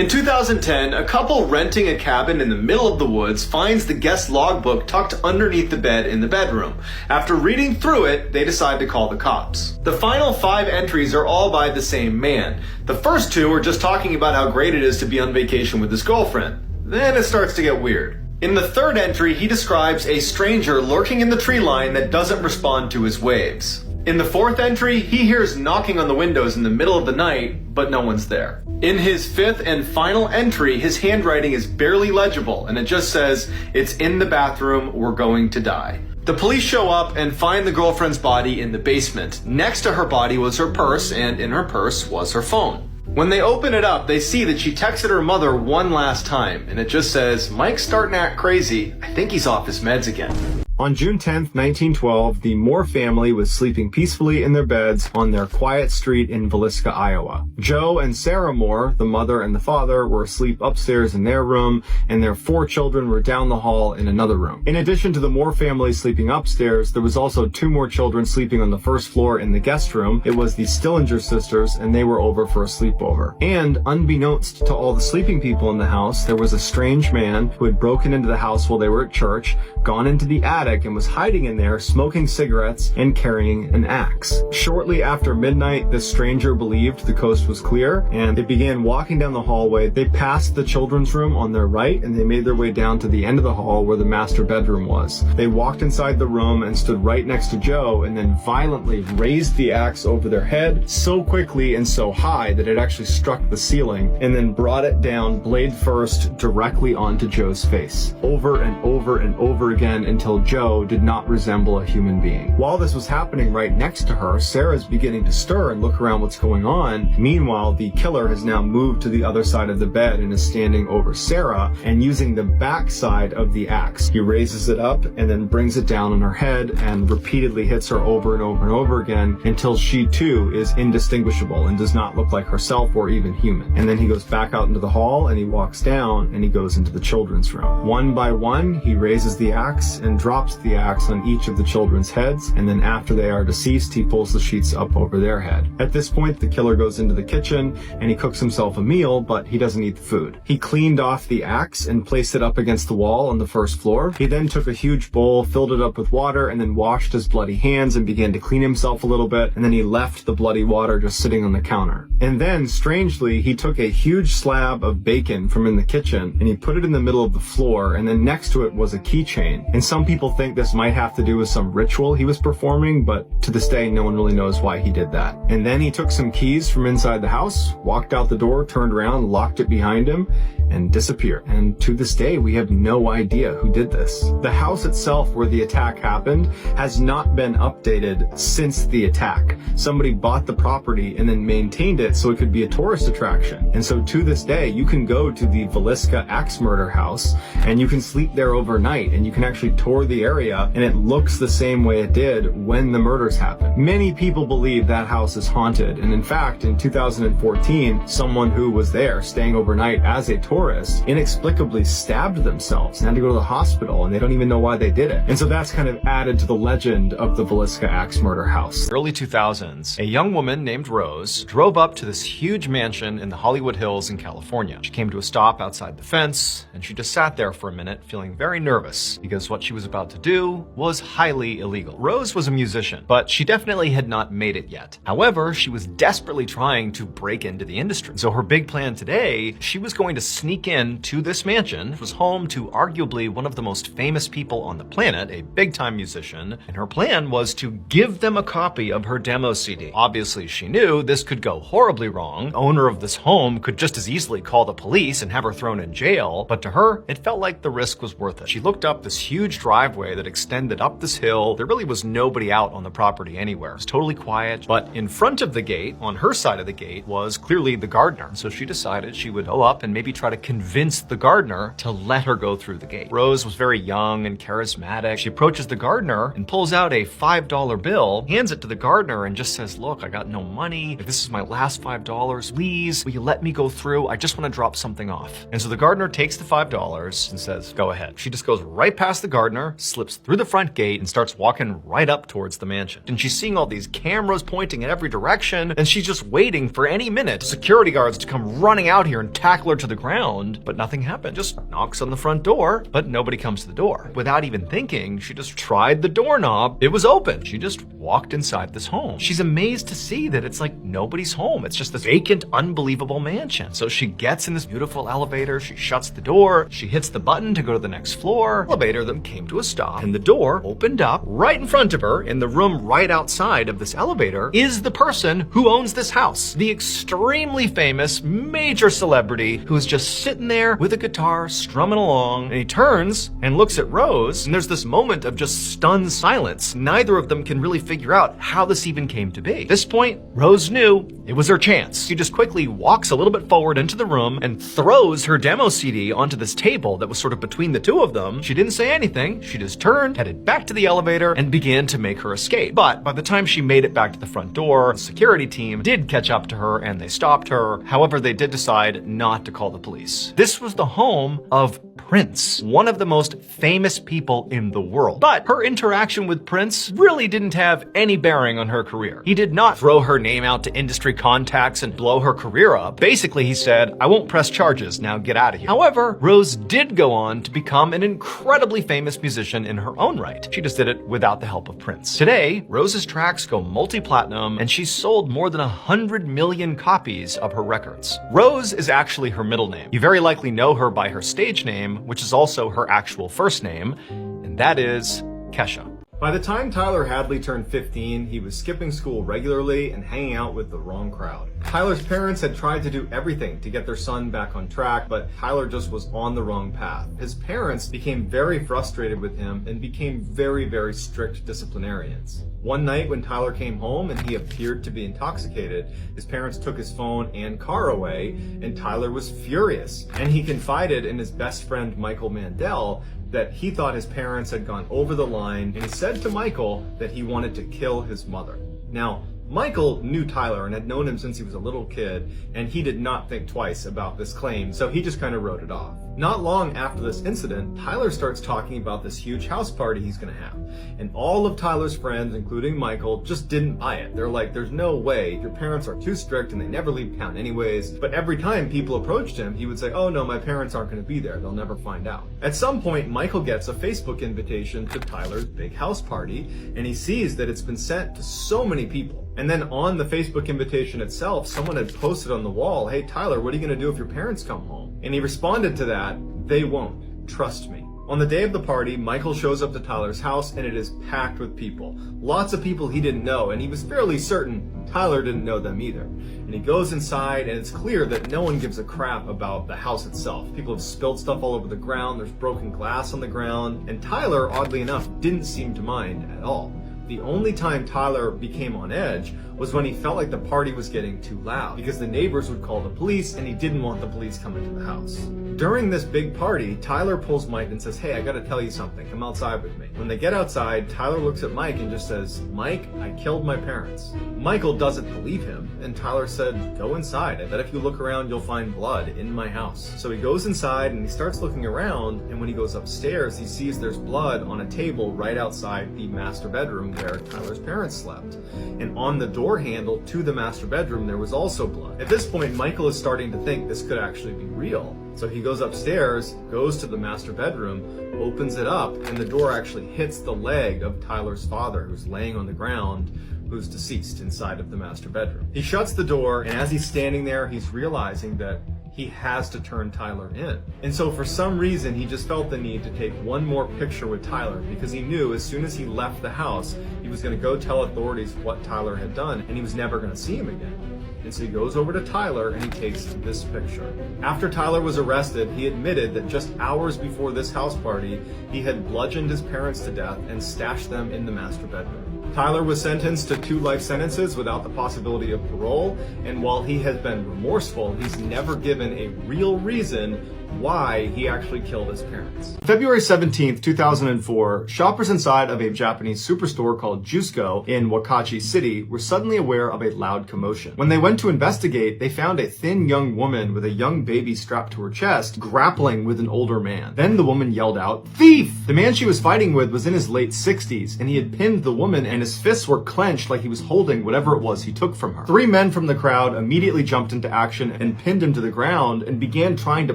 In 2010, a couple renting a cabin in the middle of the woods finds the guest logbook tucked underneath the bed in the bedroom. After reading through it, they decide to call the cops. The final 5 entries are all by the same man. The first 2 are just talking about how great it is to be on vacation with his girlfriend. Then it starts to get weird. In the 3rd entry, he describes a stranger lurking in the tree line that doesn't respond to his waves. In the 4th entry, he hears knocking on the windows in the middle of the night, but no one's there. In his 5th and final entry, his handwriting is barely legible, and it just says, "It's in the bathroom, we're going to die." The police show up and find the girlfriend's body in the basement. Next to her body was her purse, and in her purse was her phone. When they open it up, they see that she texted her mother one last time, and it just says, "Mike's starting to act crazy. I think he's off his meds again." On June 10th, 1912, the Moore family was sleeping peacefully in their beds on their quiet street in Villisca, Iowa. Joe and Sarah Moore, the mother and the father, were asleep upstairs in their room, and their 4 children were down the hall in another room. In addition to the Moore family sleeping upstairs, there was also 2 more children sleeping on the first floor in the guest room. It was the Stillinger sisters, and they were over for a sleepover. And unbeknownst to all the sleeping people in the house, there was a strange man who had broken into the house while they were at church, gone into the attic, and was hiding in there smoking cigarettes and carrying an axe. Shortly after midnight, the stranger believed the coast was clear, and they began walking down the hallway. They passed the children's room on their right, and they made their way down to the end of the hall where the master bedroom was. They walked inside the room and stood right next to Joe, and then violently raised the axe over their head so quickly and so high that it actually struck the ceiling, and then brought it down blade first directly onto Joe's face, over and over and over again until Joe did not resemble a human being. While this was happening right next to her, Sarah's beginning to stir and look around what's going on. Meanwhile, the killer has now moved to the other side of the bed and is standing over Sarah and using the back side of the axe. He raises it up and then brings it down on her head and repeatedly hits her over and over and over again until she too is indistinguishable and does not look like herself or even human. And then he goes back out into the hall and he walks down and he goes into the children's room. One by one, he raises the axe and drops the axe on each of the children's heads, and then after they are deceased, he pulls the sheets up over their head. At this point, the killer goes into the kitchen and he cooks himself a meal, but he doesn't eat the food. He cleaned off the axe and placed it up against the wall on the first floor. He then took a huge bowl, filled it up with water, and then washed his bloody hands and began to clean himself a little bit, and then he left the bloody water just sitting on the counter. And then, strangely, he took a huge slab of bacon from in the kitchen and he put it in the middle of the floor, and then next to it was a keychain. And some people think this might have to do with some ritual he was performing, but to this day, no one really knows why he did that. And then he took some keys from inside the house, walked out the door, turned around, locked it behind him, and disappeared. And to this day, we have no idea who did this. The house itself where the attack happened has not been updated since the attack. Somebody bought the property and then maintained it so it could be a tourist attraction. And so to this day, you can go to the Villisca axe murder house and you can sleep there overnight and you can actually tour the area, and it looks the same way it did when the murders happened. Many people believe that house is haunted, and in fact, in 2014, someone who was there staying overnight as a tourist inexplicably stabbed themselves and had to go to the hospital, and they don't even know why they did it. And so that's kind of added to the legend of the Villisca axe murder house. Early 2000s, a young woman named Rose drove up to this huge mansion in the Hollywood Hills in California. She came to a stop outside the fence, and she just sat there for a minute feeling very nervous because what she was about to do was highly illegal. Rose was a musician, but she definitely had not made it yet. However, she was desperately trying to break into the industry. So her big plan today, she was going to sneak in to this mansion. It was home to arguably one of the most famous people on the planet, a big-time musician, and her plan was to give them a copy of her demo CD. Obviously, she knew this could go horribly wrong. The owner of this home could just as easily call the police and have her thrown in jail, but to her, it felt like the risk was worth it. She looked up this huge driveway that extended up this hill. There really was nobody out on the property anywhere. It was totally quiet, but in front of the gate, on her side of the gate, was clearly the gardener. So she decided she would go up and maybe try to convinced the gardener to let her go through the gate. Rose was very young and charismatic. She approaches the gardener and pulls out a $5 bill, hands it to the gardener, and just says, "Look, I got no money. If this is my last $5, please, will you let me go through? I just want to drop something off." And so the gardener takes the $5 and says, "Go ahead." She just goes right past the gardener, slips through the front gate, and starts walking right up towards the mansion. And she's seeing all these cameras pointing in every direction, and she's just waiting for any minute security guards to come running out here and tackle her to the ground. But nothing happened. Just knocks on the front door, but nobody comes to the door. Without even thinking, she just tried the doorknob. It was open. She just walked inside this home. She's amazed to see that it's like nobody's home. It's just this vacant, unbelievable mansion. So she gets in this beautiful elevator. She shuts the door. She hits the button to go to the next floor. The elevator then came to a stop, and the door opened up. Right in front of her, in the room right outside of this elevator, is the person who owns this house. The extremely famous, major celebrity who is just sitting there with a guitar, strumming along. And he turns and looks at Rose, and there's this moment of just stunned silence. Neither of them can really figure out how this even came to be. At this point, Rose knew it was her chance. She just quickly walks a little bit forward into the room and throws her demo CD onto this table that was sort of between the two of them. She didn't say anything. She just turned, headed back to the elevator, and began to make her escape. But by the time she made it back to the front door, the security team did catch up to her and they stopped her. However, they did decide not to call the police. This was the home of Prince, one of the most famous people in the world. But her interaction with Prince really didn't have any bearing on her career. He did not throw her name out to industry contacts and blow her career up. Basically, he said, "I won't press charges, now get out of here." However, Rose did go on to become an incredibly famous musician in her own right. She just did it without the help of Prince. Today, Rose's tracks go multi-platinum, and she's sold more than 100 million copies of her records. Rose is actually her middle name. You very likely know her by her stage name, which is also her actual first name, and that is Kesha. By the time Tyler Hadley turned 15, he was skipping school regularly and hanging out with the wrong crowd. Tyler's parents had tried to do everything to get their son back on track, but Tyler just was on the wrong path. His parents became very frustrated with him and became very, very strict disciplinarians. One night when Tyler came home and he appeared to be intoxicated, his parents took his phone and car away, and Tyler was furious. And he confided in his best friend Michael Mandel that he thought his parents had gone over the line, and he said to Michael that he wanted to kill his mother. Now, Michael knew Tyler and had known him since he was a little kid, and he did not think twice about this claim, so he just kind of wrote it off. Not long after this incident, Tyler starts talking about this huge house party he's gonna have. And all of Tyler's friends, including Michael, just didn't buy it. They're like, "There's no way, your parents are too strict and they never leave town anyways." But every time people approached him, he would say, "Oh no, my parents aren't gonna be there, they'll never find out." At some point, Michael gets a Facebook invitation to Tyler's big house party, and he sees that it's been sent to so many people. And then on the Facebook invitation itself, someone had posted on the wall, "Hey Tyler, what are you gonna do if your parents come home?" And he responded to that, "They won't, trust me." On the day of the party, Michael shows up to Tyler's house and it is packed with people. Lots of people he didn't know, and he was fairly certain Tyler didn't know them either. And he goes inside and it's clear that no one gives a crap about the house itself. People have spilled stuff all over the ground, there's broken glass on the ground, and Tyler, oddly enough, didn't seem to mind at all. The only time Tyler became on edge was when he felt like the party was getting too loud, because the neighbors would call the police and he didn't want the police coming to the house. During this big party, Tyler pulls Mike and says, "Hey, I gotta tell you something, come outside with me." When they get outside, Tyler looks at Mike and just says, "Mike, I killed my parents." Michael doesn't believe him, and Tyler said, "Go inside, I bet if you look around you'll find blood in my house." So he goes inside and he starts looking around, and when he goes upstairs, he sees there's blood on a table right outside the master bedroom where Tyler's parents slept. And on the door handle to the master bedroom, there was also blood. At this point, Michael is starting to think this could actually be real. So he goes upstairs, goes to the master bedroom, opens it up, and the door actually hits the leg of Tyler's father, who's laying on the ground, who's deceased inside of the master bedroom. He shuts the door, and as he's standing there, he's realizing that he has to turn Tyler in. And so for some reason, he just felt the need to take one more picture with Tyler, because he knew as soon as he left the house, he was going to go tell authorities what Tyler had done, and he was never going to see him again. And so he goes over to Tyler and he takes this picture. After Tyler was arrested, he admitted that just hours before this house party, he had bludgeoned his parents to death and stashed them in the master bedroom. Tyler was sentenced to 2 life sentences without the possibility of parole, and while he has been remorseful, he's never given a real reason why he actually killed his parents. February 17th, 2004, shoppers inside of a Japanese superstore called Jusco in Wakachi City were suddenly aware of a loud commotion. When they went to investigate, they found a thin young woman with a young baby strapped to her chest, grappling with an older man. Then the woman yelled out, "Thief!" The man she was fighting with was in his late 60s, and he had pinned the woman, and his fists were clenched like he was holding whatever it was he took from her. 3 men from the crowd immediately jumped into action and pinned him to the ground and began trying to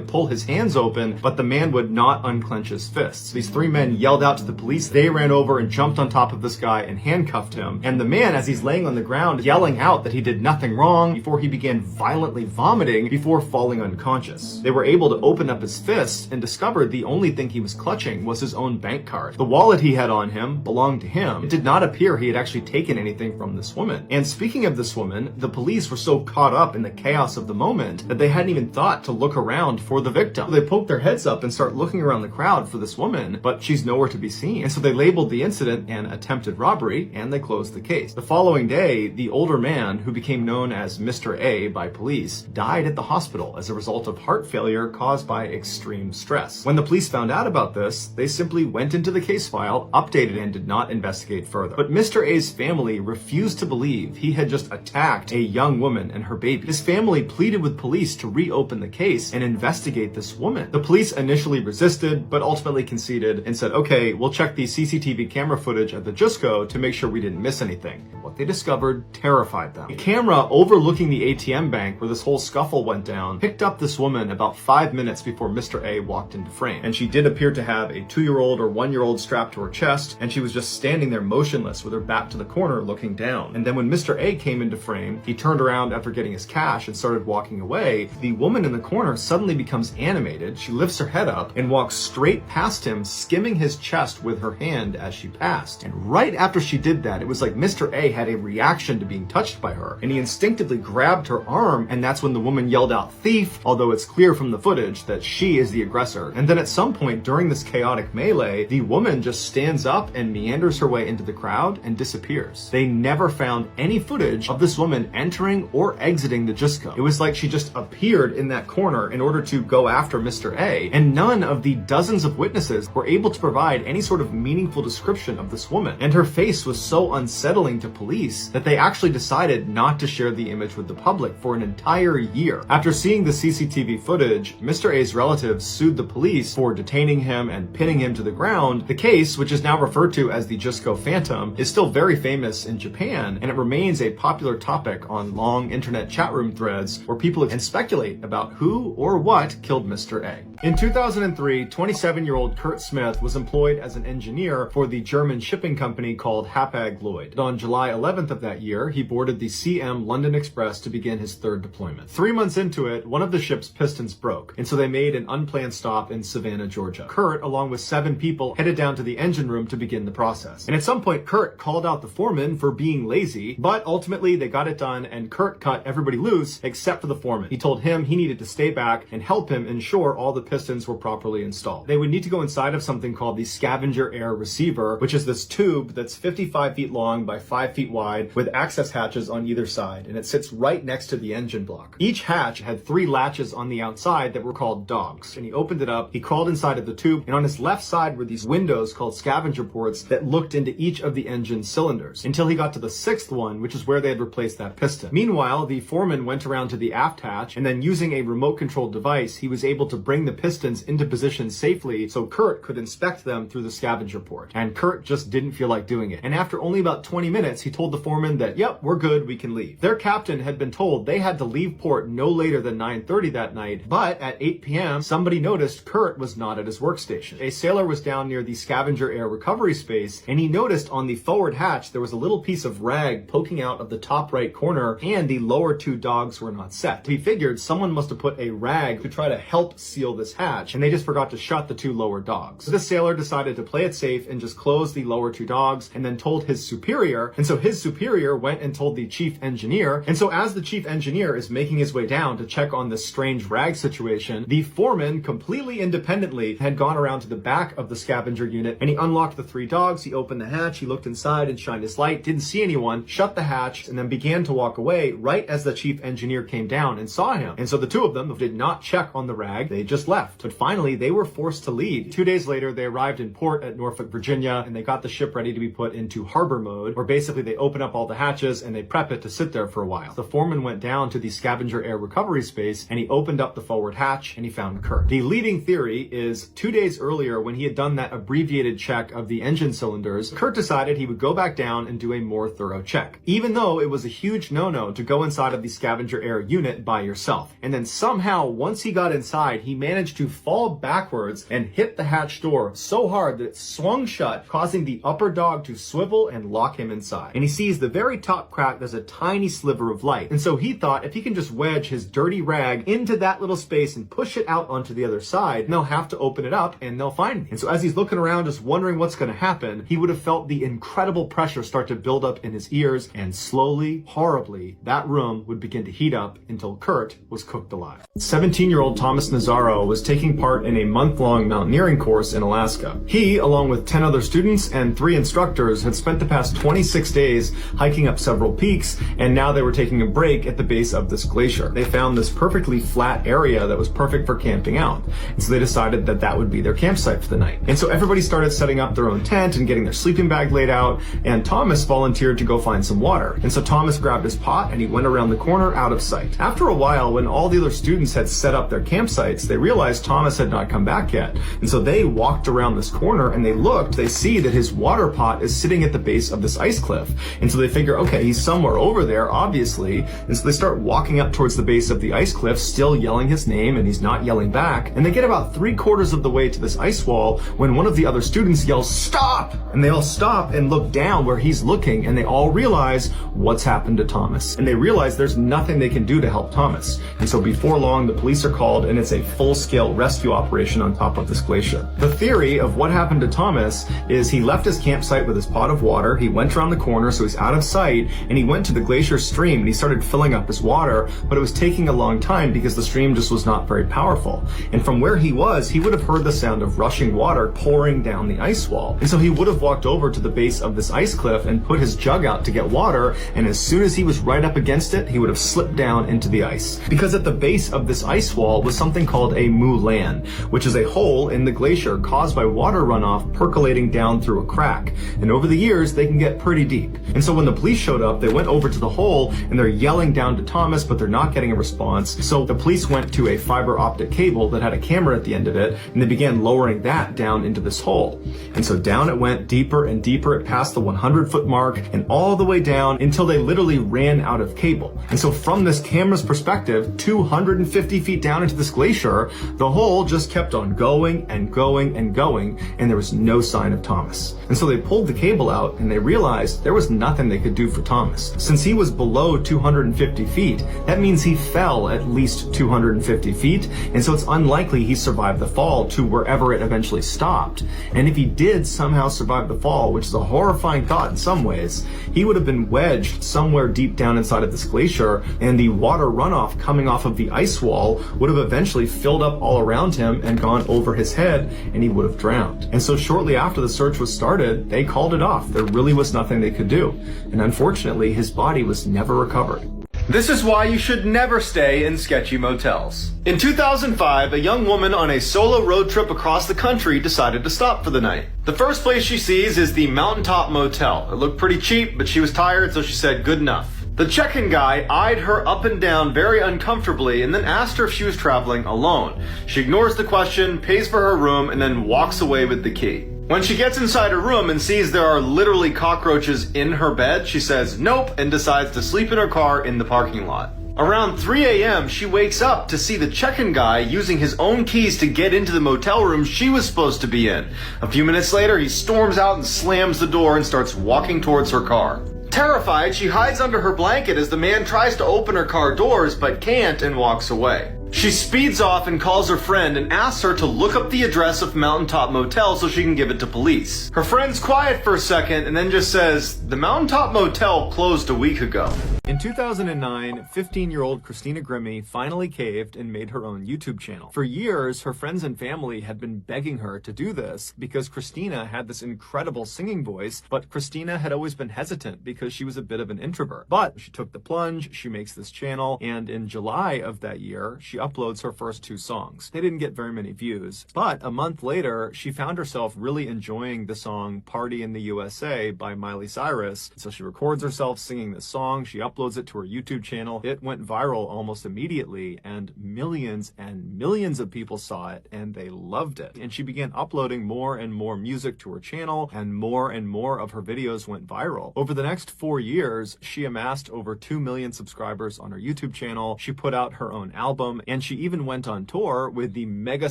pull his hands open, but the man would not unclench his fists. These 3 men yelled out to the police. They ran over and jumped on top of this guy and handcuffed him. And the man, as he's laying on the ground, yelling out that he did nothing wrong before he began violently vomiting before falling unconscious. They were able to open up his fists and discovered the only thing he was clutching was his own bank card. The wallet he had on him belonged to him. It did not appear he had actually taken anything from this woman. And speaking of this woman, the police were so caught up in the chaos of the moment that they hadn't even thought to look around for the victim. They poke their heads up and start looking around the crowd for this woman, but she's nowhere to be seen. And so they labeled the incident an attempted robbery, and they closed the case. The following day, the older man, who became known as Mr. A by police, died at the hospital as a result of heart failure caused by extreme stress. When the police found out about this, they simply went into the case file, updated, and did not investigate further. But Mr. A's family refused to believe he had just attacked a young woman and her baby. His family pleaded with police to reopen the case and investigate this woman. The police initially resisted, but ultimately conceded and said, okay, we'll check the CCTV camera footage at the Jusco to make sure we didn't miss anything. What they discovered terrified them. A camera overlooking the ATM bank where this whole scuffle went down picked up this woman about 5 minutes before Mr. A walked into frame. And she did appear to have a 2-year-old or 1-year-old strapped to her chest, and she was just standing there motionless with her back to the corner looking down. And then when Mr. A came into frame, he turned around after getting his cash and started walking away. The woman in the corner suddenly becomes animated. She lifts her head up and walks straight past him, skimming his chest with her hand as she passed. And right after she did that, it was like Mr. A had a reaction to being touched by her, and he instinctively grabbed her arm, and that's when the woman yelled out, "Thief," although it's clear from the footage that she is the aggressor. And then at some point during this chaotic melee, the woman just stands up and meanders her way into the crowd and disappears. They never found any footage of this woman entering or exiting the Jusco. It was like she just appeared in that corner in order to go after Mr. A, and none of the dozens of witnesses were able to provide any sort of meaningful description of this woman. And her face was so unsettling to police that they actually decided not to share the image with the public for an entire year. After seeing the CCTV footage, Mr. A's relatives sued the police for detaining him and pinning him to the ground. The case, which is now referred to as the Jusco Phantom, is still very famous in Japan, and it remains a popular topic on long internet chat room threads where people can speculate about who or what killed Mr. A. In 2003, 27-year-old Kurt Smith was employed as an engineer for the German shipping company called Hapag-Lloyd. On July 11th of that year, he boarded the CM London Express to begin his 3rd deployment. 3 months into it, one of the ship's pistons broke, and so they made an unplanned stop in Savannah, Georgia. Kurt, along with 7 people, headed down to the engine room to begin the process. And at some point, Kurt called out the foreman for being lazy, but ultimately they got it done, and Kurt cut everybody loose except for the foreman. He told him he needed to stay back and help him ensure all the pistons were properly installed. They would need to go inside of something called the scavenger air receiver, which is this tube that's 55 feet long by 5 feet wide with access hatches on either side, and it sits right next to the engine block. Each hatch had 3 latches on the outside that were called dogs, and he opened it up, he crawled inside of the tube, and on his left side were these windows called scavenger ports that looked into each of the engine cylinders, until he got to the 6th one, which is where they had replaced that piston. Meanwhile, the foreman went around to the aft hatch, and then using a remote controlled device, he was able to bring the pistons into position safely so Kurt could inspect them through the scavenger port. And Kurt just didn't feel like doing it. And after only about 20 minutes, he told the foreman that, yep, we're good, we can leave. Their captain had been told they had to leave port no later than 9:30 that night, but at 8 p.m., somebody noticed Kurt was not at his workstation. A sailor was down near the scavenger air recovery space, and he noticed on the forward hatch there was a little piece of rag poking out of the top right corner, and the lower 2 dogs were not set. He figured someone must have put a rag to try to help help seal this hatch, and they just forgot to shut the 2 lower dogs. So this sailor decided to play it safe and just close the lower 2 dogs and then told his superior. And so his superior went and told the chief engineer. And so as the chief engineer is making his way down to check on this strange rag situation, the foreman completely independently had gone around to the back of the scavenger unit and he unlocked the 3 dogs. He opened the hatch, he looked inside and shined his light, didn't see anyone, shut the hatch, and then began to walk away right as the chief engineer came down and saw him. And so the 2 of them did not check on the rag, they just left. But finally, they were forced to leave. 2 days later, they arrived in port at Norfolk, Virginia, and they got the ship ready to be put into harbor mode, where basically they open up all the hatches and they prep it to sit there for a while. The foreman went down to the scavenger air recovery space and he opened up the forward hatch and he found Kurt. The leading theory is 2 days earlier, when he had done that abbreviated check of the engine cylinders, Kurt decided he would go back down and do a more thorough check, even though it was a huge no-no to go inside of the scavenger air unit by yourself. And then somehow, once he got inside, he managed to fall backwards and hit the hatch door so hard that it swung shut, causing the upper dog to swivel and lock him inside. And he sees the very top crack, there's a tiny sliver of light. And so he thought if he can just wedge his dirty rag into that little space and push it out onto the other side, they'll have to open it up and they'll find me. And so as he's looking around just wondering what's going to happen, he would have felt the incredible pressure start to build up in his ears, and slowly, horribly, that room would begin to heat up until Kurt was cooked alive. 17-year-old Thomas Nazzaro was taking part in a month-long mountaineering course in Alaska. He, along with 10 other students and 3 instructors, had spent the past 26 days hiking up several peaks, and now they were taking a break at the base of this glacier. They found this perfectly flat area that was perfect for camping out, and so they decided that that would be their campsite for the night. And so everybody started setting up their own tent and getting their sleeping bag laid out, and Thomas volunteered to go find some water. And so Thomas grabbed his pot and he went around the corner out of sight. After a while, when all the other students had set up their campsites, they realized Thomas had not come back yet. And so they walked around this corner and they see that his water pot is sitting at the base of this ice cliff. And so they figure, okay, he's somewhere over there, obviously. And so they start walking up towards the base of the ice cliff, still yelling his name, and he's not yelling back. And they get about 3/4 of the way to this ice wall when one of the other students yells, "Stop!" And they all stop and look down where he's looking, and they all realize what's happened to Thomas. And they realize there's nothing they can do to help Thomas. And so before long, the police are called, and it's a full-scale rescue operation on top of this glacier. The theory of what happened to Thomas is he left his campsite with his pot of water, he went around the corner so he's out of sight, and he went to the glacier stream and he started filling up his water, but it was taking a long time because the stream just was not very powerful. And from where he was, he would have heard the sound of rushing water pouring down the ice wall. And so he would have walked over to the base of this ice cliff and put his jug out to get water, and as soon as he was right up against it, he would have slipped down into the ice. Because at the base of this ice wall was something called a moulin, which is a hole in the glacier caused by water runoff percolating down through a crack. And over the years, they can get pretty deep. And so when the police showed up, they went over to the hole and they're yelling down to Thomas, but they're not getting a response. So the police went to a fiber optic cable that had a camera at the end of it, and they began lowering that down into this hole. And so down it went, deeper and deeper. It passed the 100-foot mark and all the way down until they literally ran out of cable. And so from this camera's perspective, 250 feet down into this glacier, the hole just kept on going and going and going, and there was no sign of Thomas. And so they pulled the cable out and they realized there was nothing they could do for Thomas. Since he was below 250 feet, that means he fell at least 250 feet, and so it's unlikely he survived the fall to wherever it eventually stopped. And if he did somehow survive the fall, which is a horrifying thought in some ways, he would have been wedged somewhere deep down inside of this glacier, and the water runoff coming off of the ice wall would have eventually filled up all around him and gone over his head, and he would have drowned. And so shortly after the search was started, they called it off. There really was nothing they could do. And unfortunately, his body was never recovered. This is why you should never stay in sketchy motels. In 2005, a young woman on a solo road trip across the country decided to stop for the night. The first place she sees is the Mountaintop Motel. It looked pretty cheap, but she was tired, so she said good enough. The check-in guy eyed her up and down very uncomfortably and then asked her if she was traveling alone. She ignores the question, pays for her room, and then walks away with the key. When she gets inside her room and sees there are literally cockroaches in her bed, she says nope and decides to sleep in her car in the parking lot. Around 3 a.m., she wakes up to see the check-in guy using his own keys to get into the motel room she was supposed to be in. A few minutes later, he storms out and slams the door and starts walking towards her car. Terrified, she hides under her blanket as the man tries to open her car doors but can't and walks away. She speeds off and calls her friend and asks her to look up the address of Mountaintop Motel so she can give it to police. Her friend's quiet for a second and then just says, "The Mountaintop Motel closed a week ago." In 2009, 15-year-old Christina Grimmie finally caved and made her own YouTube channel. For years, her friends and family had been begging her to do this because Christina had this incredible singing voice, but Christina had always been hesitant because she was a bit of an introvert. But she took the plunge, she makes this channel, and in July of that year, she uploads her first 2 songs. They didn't get very many views, but a month later, she found herself really enjoying the song Party in the USA by Miley Cyrus. So she records herself singing this song, she uploads it to her YouTube channel. It went viral almost immediately, and millions of people saw it, and they loved it. And she began uploading more and more music to her channel, and more of her videos went viral. Over the next 4 years, she amassed over 2 million subscribers on her YouTube channel. She put out her own album, and she even went on tour with the mega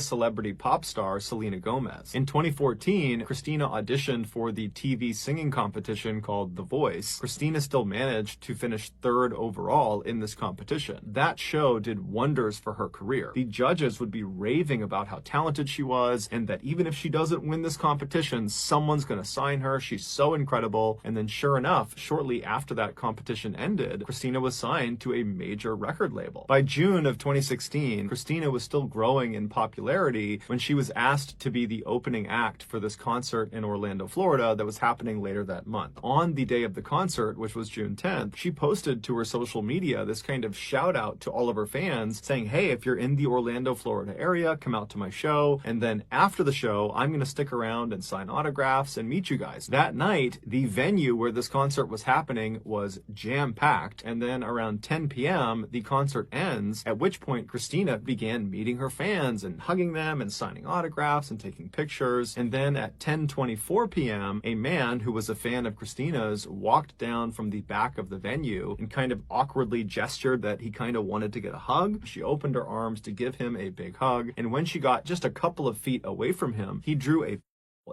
celebrity pop star Selena Gomez. In 2014, Christina auditioned for the TV singing competition called The Voice. Christina still managed to finish 3rd overall in this competition. That show did wonders for her career. The judges would be raving about how talented she was, and that even if she doesn't win this competition, someone's gonna sign her. She's so incredible. And then sure enough, shortly after that competition ended, Christina was signed to a major record label. By June of 2016, Christina was still growing in popularity when she was asked to be the opening act for this concert in Orlando, Florida that was happening later that month. On the day of the concert, which was June 10th, she posted to her social media this kind of shout out to all of her fans saying, "Hey, if you're in the Orlando, Florida area, come out to my show. And then after the show, I'm going to stick around and sign autographs and meet you guys." That night, the venue where this concert was happening was jam-packed. And then around 10 p.m., the concert ends, at which point Christina began meeting her fans and hugging them and signing autographs and taking pictures. And then at 10:24 p.m., a man who was a fan of Christina's walked down from the back of the venue and kind of awkwardly gestured that he kind of wanted to get a hug. She opened her arms to give him a big hug, and when she got just a couple of feet away from him, he drew a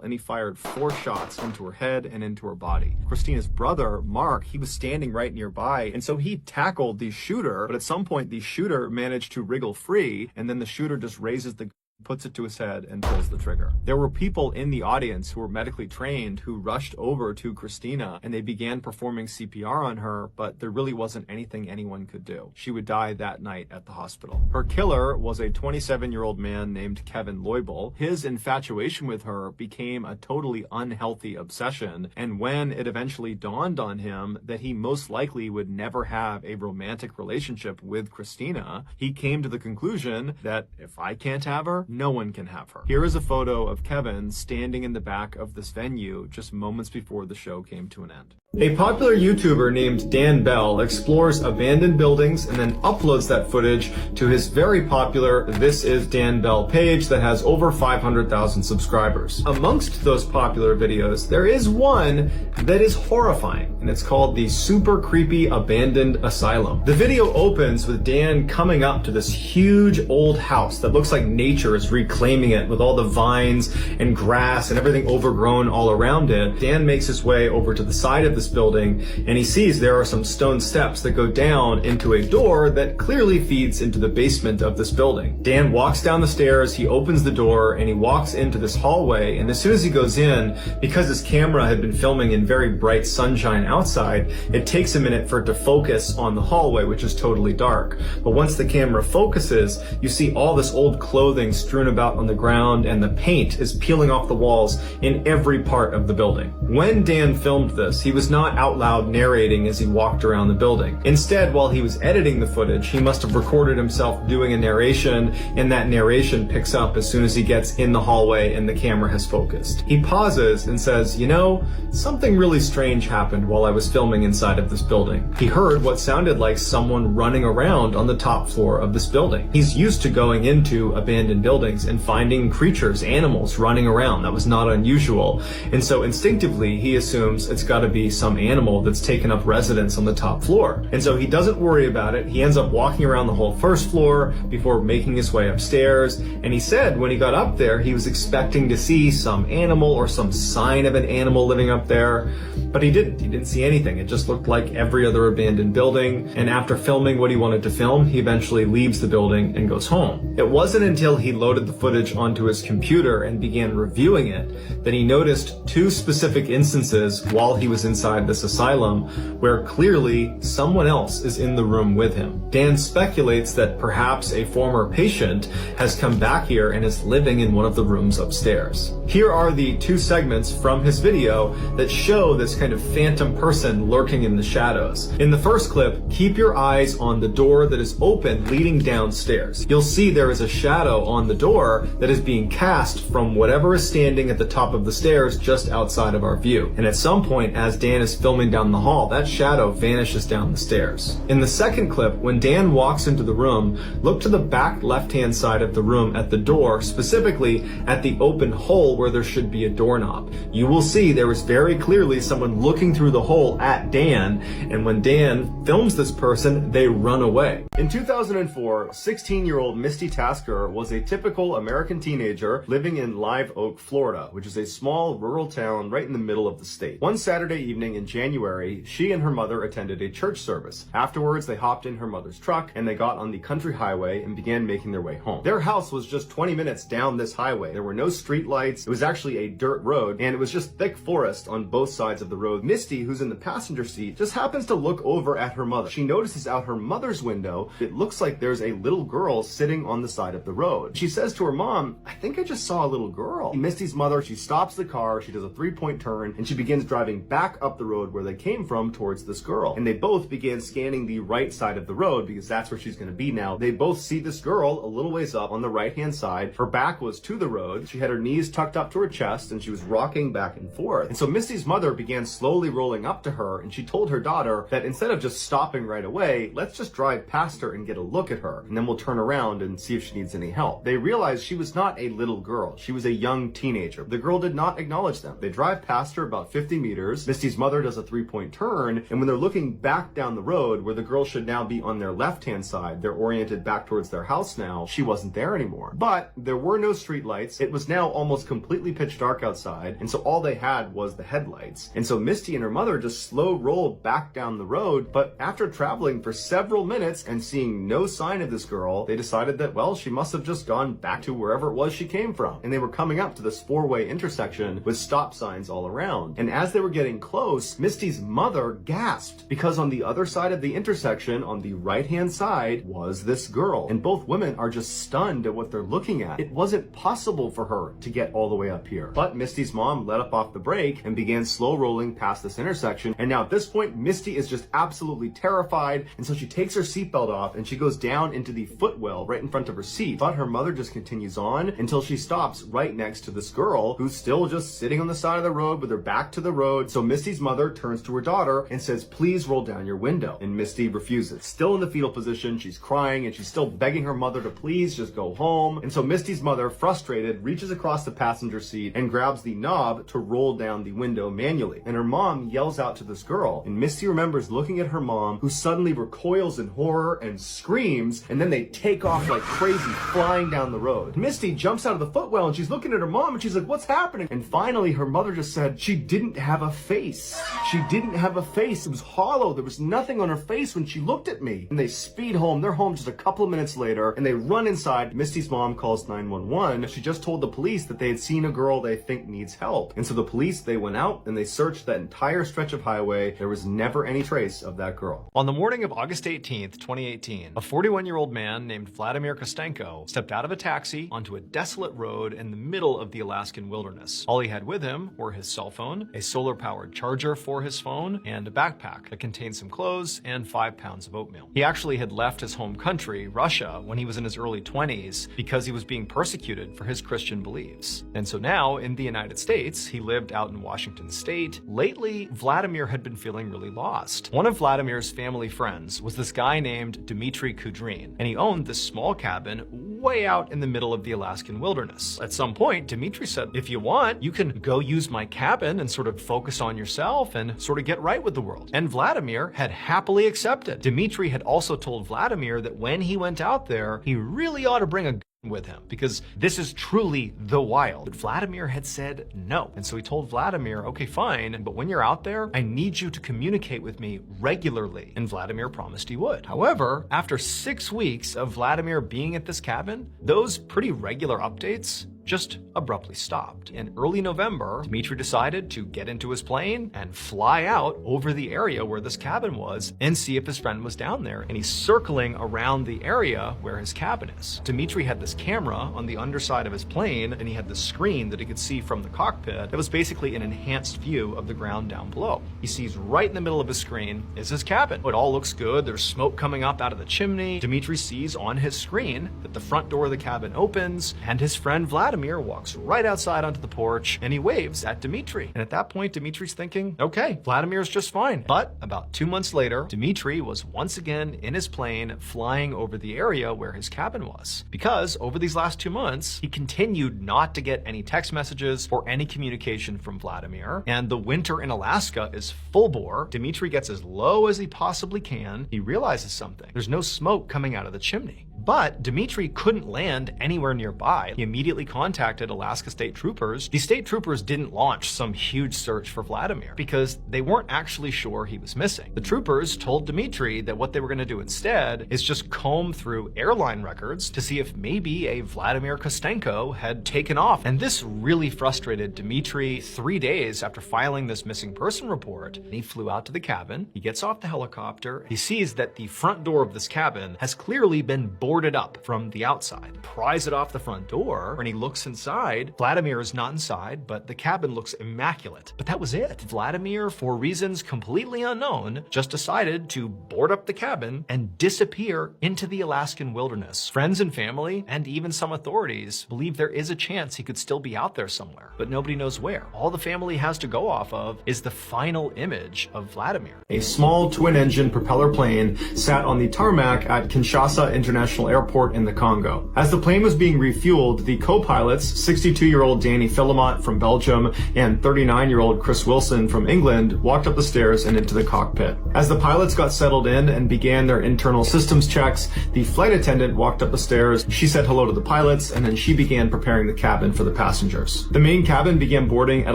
and he fired 4 shots into her head and into her body. Christina's brother, Mark, he was standing right nearby, and so he tackled the shooter, but at some point the shooter managed to wriggle free, and then the shooter just raises the puts it to his head and pulls the trigger. There were people in the audience who were medically trained who rushed over to Christina and they began performing CPR on her, but there really wasn't anything anyone could do. She would die that night at the hospital. Her killer was a 27-year-old man named Kevin Loibel. His infatuation with her became a totally unhealthy obsession, and when it eventually dawned on him that he most likely would never have a romantic relationship with Christina, he came to the conclusion that if I can't have her, no one can have her. Here is a photo of Kevin standing in the back of this venue just moments before the show came to an end. A popular YouTuber named Dan Bell explores abandoned buildings and then uploads that footage to his very popular This Is Dan Bell page that has over 500,000 subscribers. Amongst those popular videos, there is one that is horrifying, and it's called the Super Creepy Abandoned Asylum. The video opens with Dan coming up to this huge old house that looks like nature is reclaiming it with all the vines and grass and everything overgrown all around it. Dan makes his way over to the side of this building, and he sees there are some stone steps that go down into a door that clearly feeds into the basement of this building. Dan walks down the stairs, he opens the door, and he walks into this hallway, and as soon as he goes in, because his camera had been filming in very bright sunshine outside, it takes a minute for it to focus on the hallway, which is totally dark. But once the camera focuses, you see all this old clothing strewn about on the ground, and the paint is peeling off the walls in every part of the building. When Dan filmed this, he was not out loud narrating as he walked around the building. Instead, while he was editing the footage, he must have recorded himself doing a narration, and that narration picks up as soon as he gets in the hallway and the camera has focused. He pauses and says, "You know, something really strange happened while I was filming inside of this building." He heard what sounded like someone running around on the top floor of this building. He's used to going into abandoned buildings buildings and finding creatures, animals running around. That was not unusual. And so instinctively, he assumes it's got to be some animal that's taken up residence on the top floor. And so he doesn't worry about it. He ends up walking around the whole first floor before making his way upstairs. And he said when he got up there, he was expecting to see some animal or some sign of an animal living up there, but he didn't. He didn't see anything. It just looked like every other abandoned building. And after filming what he wanted to film, he eventually leaves the building and goes home. It wasn't until he loaded the footage onto his computer and began reviewing it that he noticed two specific instances while he was inside this asylum where clearly someone else is in the room with him. Dan speculates that perhaps a former patient has come back here and is living in one of the rooms upstairs. Here are the two segments from his video that show this kind of phantom person lurking in the shadows. In the first clip, keep your eyes on the door that is open leading downstairs. You'll see there is a shadow on the door that is being cast from whatever is standing at the top of the stairs just outside of our view. And at some point, as Dan is filming down the hall, that shadow vanishes down the stairs. In the second clip, when Dan walks into the room, look to the back left-hand side of the room at the door, specifically at the open hole where there should be a doorknob. You will see there is very clearly someone looking through the hole at Dan, and when Dan films this person, they run away. In 2004, 16-year-old Misty Tasker was a typical American teenager living in Live Oak, Florida, which is a small rural town right in the middle of the state. One Saturday evening in January, she and her mother attended a church service. Afterwards, they hopped in her mother's truck and they got on the country highway and began making their way home. Their house was just 20 minutes down this highway. There were no street lights. It was actually a dirt road, and it was just thick forest on both sides of the road. Misty, who's in the passenger seat, just happens to look over at her mother. She notices out her mother's window, it looks like there's a little girl sitting on the side of the road. She says to her mom, "I think I just saw a little girl." Misty's mother, she stops the car, she does a three-point turn, and she begins driving back up the road where they came from towards this girl. And they both began scanning the right side of the road because that's where she's going to be now. They both see this girl a little ways up on the right-hand side. Her back was to the road. She had her knees tucked up to her chest and she was rocking back and forth. And so Misty's mother began slowly rolling up to her, and she told her daughter that instead of just stopping right away, let's just drive past her and get a look at her, and then we'll turn around and see if she needs any help. They realized she was not a little girl. She was a young teenager. The girl did not acknowledge them. They drive past her about 50 meters. Misty's mother does a three-point turn, and when they're looking back down the road where the girl should now be on their left-hand side, they're oriented back towards their house now, she wasn't there anymore. But there were no street lights. It was now almost completely pitch dark outside, and so all they had was the headlights. And so Misty and her mother just slow rolled back down the road, but after traveling for several minutes and seeing no sign of this girl, they decided that, well, she must have just gone back to wherever it was she came from. And they were coming up to this four-way intersection with stop signs all around. And as they were getting close, Misty's mother gasped because on the other side of the intersection, on the right-hand side, was this girl. And both women are just stunned at what they're looking at. It wasn't possible for her to get all the way up here. But Misty's mom let up off the brake and began slow rolling past this intersection. And now at this point, Misty is just absolutely terrified. And so she takes her seatbelt off and she goes down into the footwell right in front of her seat. But her mother just continues on until she stops right next to this girl who's still just sitting on the side of the road with her back to the road. So Misty's mother turns to her daughter and says, "Please roll down your window." And Misty refuses. Still in the fetal position, she's crying and she's still begging her mother to please just go home. And so Misty's mother, frustrated, reaches across the passenger seat and grabs the knob to roll down the window manually. And her mom yells out to this girl. And Misty remembers looking at her mom, who suddenly recoils in horror and screams, and then they take off like crazy, flying down the road. Misty jumps out of the footwell and she's looking at her mom and she's like, "What's happening?" And finally her mother just said, "She didn't have a face. She didn't have a face. It was hollow. There was nothing on her face when she looked at me." And they speed home. They're home just a couple of minutes later and they run inside. Misty's mom calls 911. She just told the police that they had seen a girl they think needs help. And so the police, they went out and they searched that entire stretch of highway. There was never any trace of that girl. On the morning of August 18th, 2018, a 41-year-old man named Vladimir Kostenko stepped out of a taxi onto a desolate road in the middle of the Alaskan wilderness. All he had with him were his cell phone, a solar-powered charger for his phone, and a backpack that contained some clothes and 5 pounds of oatmeal. He actually had left his home country, Russia, when he was in his early 20s because he was being persecuted for his Christian beliefs. And so now, in the United States, he lived out in Washington State. Lately, Vladimir had been feeling really lost. One of Vladimir's family friends was this guy named Dmitry Kudrin, and he owned this small cabin way out in the middle of the Alaskan wilderness. At some point, Dmitri said, if you want, you can go use my cabin and sort of focus on yourself and sort of get right with the world. And Vladimir had happily accepted. Dmitri had also told Vladimir that when he went out there, he really ought to bring a gun with him because this is truly the wild. But Vladimir had said no. And so he told Vladimir, okay, fine, but when you're out there, I need you to communicate with me regularly. And Vladimir promised he would. However, after 6 weeks of Vladimir being at this cabin, those pretty regular updates just abruptly stopped. In early November, Dmitri decided to get into his plane and fly out over the area where this cabin was and see if his friend was down there. And he's circling around the area where his cabin is. Dmitri had this camera on the underside of his plane, and he had the screen that he could see from the cockpit that was basically an enhanced view of the ground down below. He sees right in the middle of his screen is his cabin. It all looks good. There's smoke coming up out of the chimney. Dmitri sees on his screen that the front door of the cabin opens, and his friend Vladimir walks right outside onto the porch and he waves at Dmitri. And at that point, Dmitri's thinking, okay, Vladimir's just fine. But about 2 months later, Dmitri was once again in his plane flying over the area where his cabin was. Because over these last 2 months, he continued not to get any text messages or any communication from Vladimir. And the winter in Alaska is full bore. Dmitri gets as low as he possibly can. He realizes something. There's no smoke coming out of the chimney. But Dmitri couldn't land anywhere nearby. He immediately contacted Alaska State Troopers. The state troopers didn't launch some huge search for Vladimir because they weren't actually sure he was missing. The troopers told Dmitri that what they were going to do instead is just comb through airline records to see if maybe a Vladimir Kostenko had taken off. And this really frustrated Dmitri. 3 days after filing this missing person report, he flew out to the cabin. He gets off the helicopter. He sees that the front door of this cabin has clearly been boarded up from the outside. Pries it off the front door. When he looks inside, Vladimir is not inside, but the cabin looks immaculate. But that was it. Vladimir, for reasons completely unknown, just decided to board up the cabin and disappear into the Alaskan wilderness. Friends and family, and even some authorities, believe there is a chance he could still be out there somewhere, but nobody knows where. All the family has to go off of is the final image of Vladimir. A small twin-engine propeller plane sat on the tarmac at Kinshasa International Airport in the Congo. As the plane was being refueled, the co-pilots, 62-year-old Danny Philomont from Belgium and 39-year-old Chris Wilson from England, walked up the stairs and into the cockpit. As the pilots got settled in and began their internal systems checks, the flight attendant walked up the stairs. She said hello to the pilots, and then she began preparing the cabin for the passengers. The main cabin began boarding at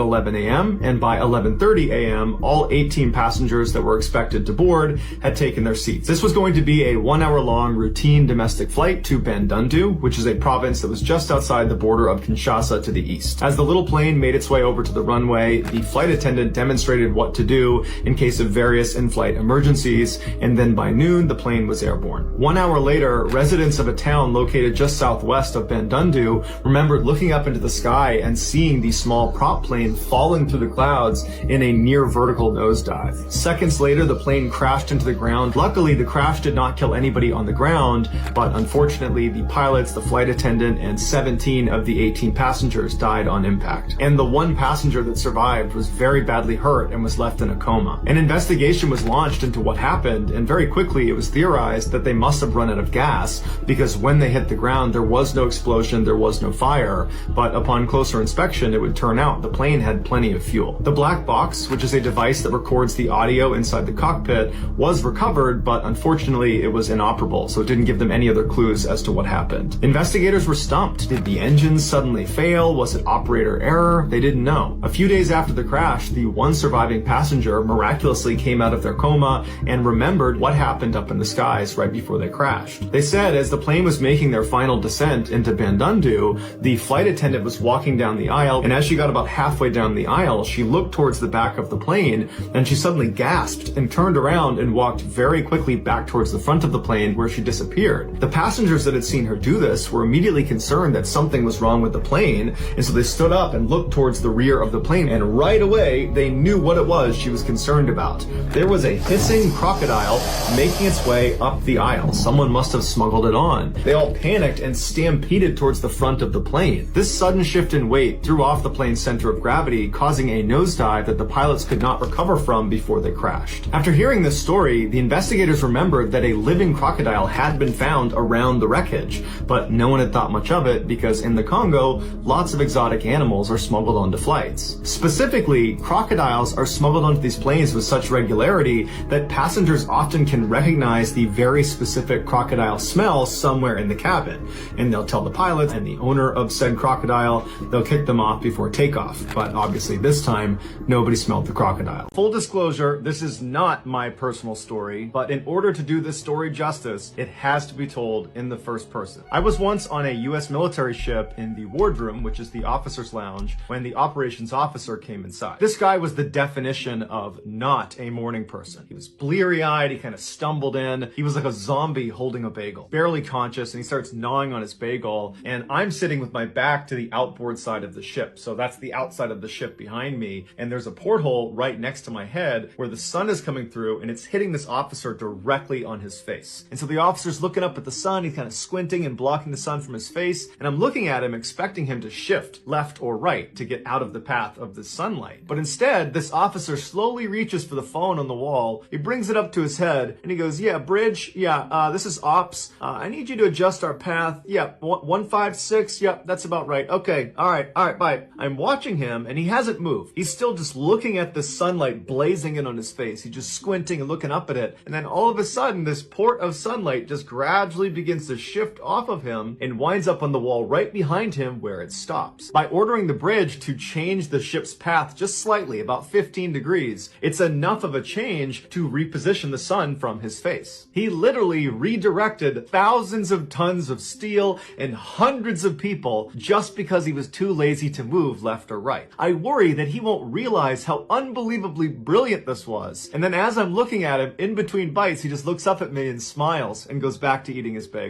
11 a.m., and by 11:30 a.m., all 18 passengers that were expected to board had taken their seats. This was going to be a 1-hour-long routine domestic flight to Bandundu, which is a province that was just outside the border of Kinshasa to the east. As the little plane made its way over to the runway, the flight attendant demonstrated what to do in case of various in-flight emergencies, and then by noon, the plane was airborne. 1 hour later, residents of a town located just southwest of Bandundu remembered looking up into the sky and seeing the small prop plane falling through the clouds in a near vertical nosedive. Seconds later, the plane crashed into the ground. Luckily, the crash did not kill anybody on the ground, but unfortunately, the pilots, the flight attendant, and 17 of the 18 passengers died on impact. And the one passenger that survived was very badly hurt and was left in a coma. An investigation was launched into what happened, and very quickly it was theorized that they must have run out of gas, because when they hit the ground, there was no explosion, there was no fire, but upon closer inspection, it would turn out the plane had plenty of fuel. The black box, which is a device that records the audio inside the cockpit, was recovered, but unfortunately it was inoperable, so it didn't give them any other clues as to what happened. Investigators were stumped. Did the engines suddenly fail? Was it operator error? They didn't know. A few days after the crash, the one surviving passenger miraculously came out of their coma and remembered what happened up in the skies right before they crashed. They said as the plane was making their final descent into Bandundu, the flight attendant was walking down the aisle, and as she got about halfway down the aisle, she looked towards the back of the plane, and she suddenly gasped and turned around and walked very quickly back towards the front of the plane where she disappeared. The passengers that had seen her do this were immediately concerned that something was was wrong with the plane, and so they stood up and looked towards the rear of the plane, and right away they knew what it was she was concerned about. There was a hissing crocodile making its way up the aisle. Someone must have smuggled it on. They all panicked and stampeded towards the front of the plane. This sudden shift in weight threw off the plane's center of gravity, causing a nosedive that the pilots could not recover from before they crashed. After hearing this story, the investigators remembered that a living crocodile had been found around the wreckage, but no one had thought much of it because in the Congo, lots of exotic animals are smuggled onto flights. Specifically, crocodiles are smuggled onto these planes with such regularity that passengers often can recognize the very specific crocodile smell somewhere in the cabin, and they'll tell the pilot and the owner of said crocodile. They'll kick them off before takeoff, but obviously this time nobody smelled the crocodile. Full disclosure, this is not my personal story, but in order to do this story justice, it has to be told in the first person. I was once on a US military ship in the wardroom, which is the officer's lounge, when the operations officer came inside. This guy was the definition of not a morning person. He was bleary-eyed, he kind of stumbled in, he was like a zombie holding a bagel, barely conscious, and he starts gnawing on his bagel, and I'm sitting with my back to the outboard side of the ship, so that's the outside of the ship behind me, and there's a porthole right next to my head where the sun is coming through, and it's hitting this officer directly on his face. And so the officer's looking up at the sun, he's kind of squinting and blocking the sun from his face, and I'm looking at him expecting him to shift left or right to get out of the path of the sunlight. But instead, this officer slowly reaches for the phone on the wall, he brings it up to his head, and he goes, "Yeah, bridge, yeah, this is ops, I need you to adjust our path, yeah, 156, yep, that's about right, okay, all right, bye." I'm watching him, and he hasn't moved. He's still just looking at the sunlight blazing in on his face. He's just squinting and looking up at it, and then all of a sudden, this port of sunlight just gradually begins to shift off of him and winds up on the wall right behind him where it stops. By ordering the bridge to change the ship's path just slightly, about 15 degrees, it's enough of a change to reposition the sun from his face. He literally redirected thousands of tons of steel and hundreds of people just because he was too lazy to move left or right. I worry that he won't realize how unbelievably brilliant this was. And then as I'm looking at him, in between bites, he just looks up at me and smiles and goes back to eating his bagel.